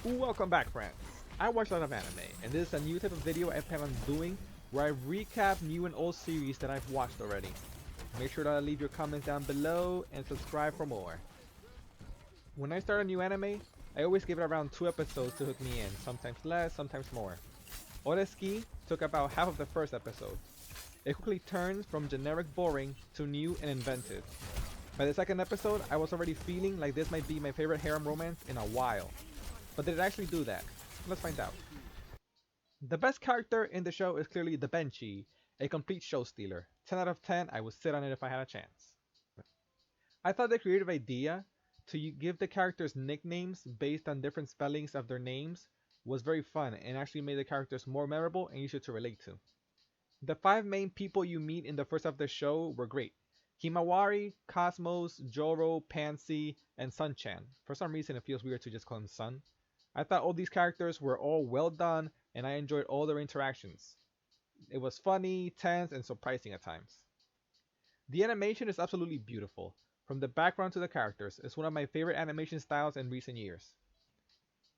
Welcome back, friends. I watch a lot of anime, and this is a new type of video I plan on doing where I recap new and old series that I've watched already. Make sure to leave your comments down below and subscribe for more. When I start a new anime, I always give it around 2 episodes to hook me in, sometimes less, sometimes more. OreSuki took about half of the first episode. It quickly turns from generic boring to new and inventive. By the second episode, I was already feeling like this might be my favorite harem romance in a while. But did it actually do that? Let's find out. The best character in the show is clearly the Benchy, a complete show stealer. 10 out of 10, I would sit on it if I had a chance. I thought the creative idea to give the characters nicknames based on different spellings of their names was very fun and actually made the characters more memorable and easier to relate to. The 5 main people you meet in the first half of the show were great. Himawari, Cosmos, Joro, Pansy, and Sun-chan. For some reason it feels weird to just call him Sun. I thought all these characters were all well done and I enjoyed all their interactions. It was funny, tense, and surprising at times. The animation is absolutely beautiful. From the background to the characters, it's one of my favorite animation styles in recent years.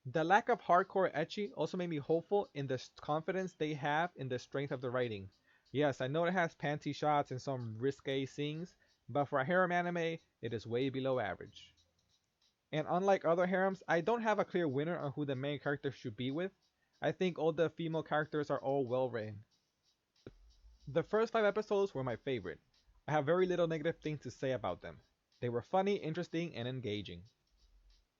The lack of hardcore ecchi also made me hopeful in the confidence they have in the strength of the writing. Yes, I know it has panty shots and some risque scenes, but for a harem anime, it is way below average. And unlike other harems, I don't have a clear winner on who the main character should be with. I think all the female characters are all well written. The first 5 episodes were my favorite. I have very little negative things to say about them. They were funny, interesting, and engaging.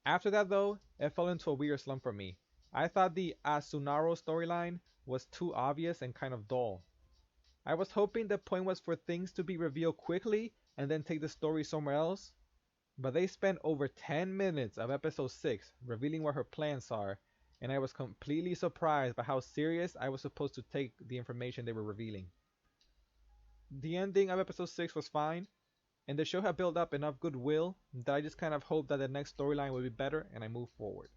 After that though, it fell into a weird slump for me. I thought the Asunaro storyline was too obvious and kind of dull. I was hoping the point was for things to be revealed quickly and then take the story somewhere else, but they spent over 10 minutes of episode 6 revealing what her plans are, and I was completely surprised by how serious I was supposed to take the information they were revealing. The ending of episode 6 was fine, and the show had built up enough goodwill that I just kind of hoped that the next storyline would be better and I moved forward.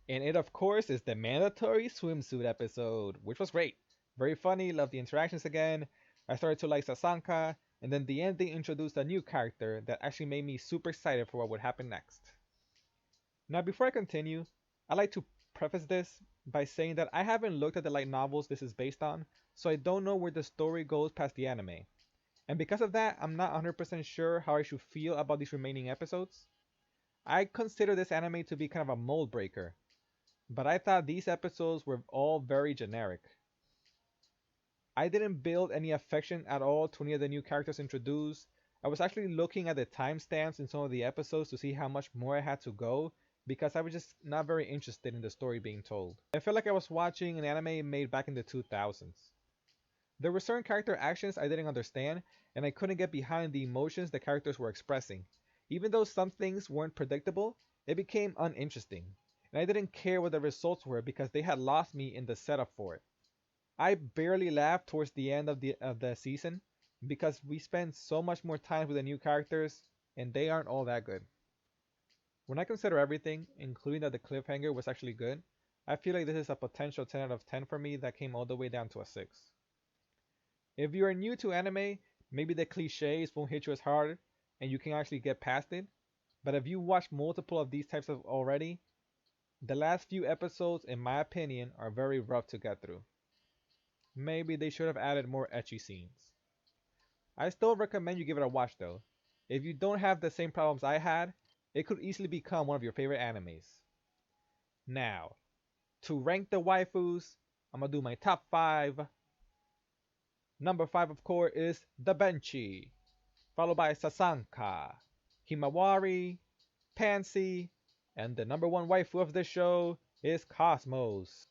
And it of course is the mandatory swimsuit episode, which was great. Very funny, loved the interactions again. I started to like Sasanka, and then the ending introduced a new character that actually made me super excited for what would happen next. Now before I continue, I'd like to preface this by saying that I haven't looked at the light novels this is based on, so I don't know where the story goes past the anime. And because of that, I'm not 100% sure how I should feel about these remaining episodes. I consider this anime to be kind of a mold breaker, but I thought these episodes were all very generic. I didn't build any affection at all to any of the new characters introduced. I was actually looking at the timestamps in some of the episodes to see how much more I had to go because I was just not very interested in the story being told. I felt like I was watching an anime made back in the 2000s. There were certain character actions I didn't understand, and I couldn't get behind the emotions the characters were expressing. Even though some things weren't predictable, it became uninteresting, and I didn't care what the results were because they had lost me in the setup for it. I barely laughed towards the end of the season because we spend so much more time with the new characters, and they aren't all that good. When I consider everything, including that the cliffhanger was actually good, I feel like this is a potential 10 out of 10 for me that came all the way down to a 6. If you are new to anime, maybe the cliches won't hit you as hard and you can actually get past it. But if you watch multiple of these types of already, the last few episodes, in my opinion, are very rough to get through. Maybe they should have added more ecchi scenes. I still recommend you give it a watch though. If you don't have the same problems I had, it could easily become one of your favorite animes. Now, to rank the waifus, I'm gonna do my top 5. Number 5 of course is the Benchy, followed by Sasanka, Himawari, Pansy, and the number 1 waifu of the show is Cosmos.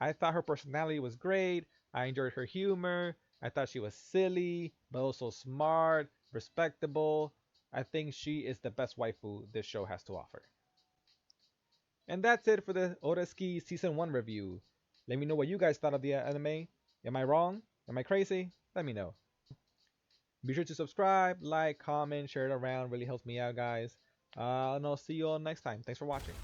I thought her personality was great, I enjoyed her humor, I thought she was silly, but also smart, respectable. I think she is the best waifu this show has to offer. And that's it for the OreSuki Season 1 review. Let me know what you guys thought of the anime. Am I wrong? Am I crazy? Let me know. Be sure to subscribe, like, comment, share it around. Really helps me out, guys. And I'll see you all next time. Thanks for watching.